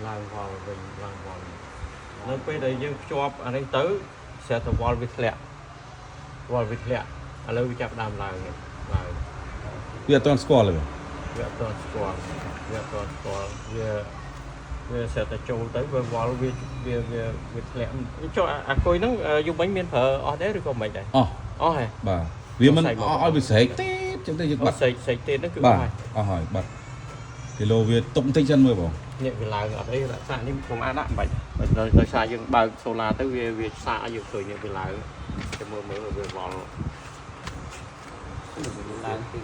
ឡើងវល់វិញឡើងវល់នៅពេលដែលយើងភ្ជាប់អានេះទៅsẽទៅវល់វាធ្លាក់វល់វាធ្លាក់ឥឡូវវាចាប់ដើមឡើងឡើងវាអត់ទាន់ស្គាល់ទេ វាអត់ទាន់ស្គាល់វាsẽតែចូលទៅវាវល់វាធ្លាក់ចុះអាគុយហ្នឹងយប់មិញមានប្រើអស់ដែរឬក៏មិនដែរអស់ហ៎បាទវាមិនឲ្យវាស្រែកទេចឹងទៅយើងបាត់ស្រែកទេហ្នឹងគឺអស់ហើយអស់ហើយបាត់គីឡូវាទុកបន្តិចចឹងមើលបងនេះវាឡើងអត់អីសាកនេះខ្ញុំអាចដាក់មិនបាច់ដោយសារយើងបើកសូឡាទៅវាសាកឲ្យយើងឃើញវាឡើងតែមើលវាវល់ឡើងទី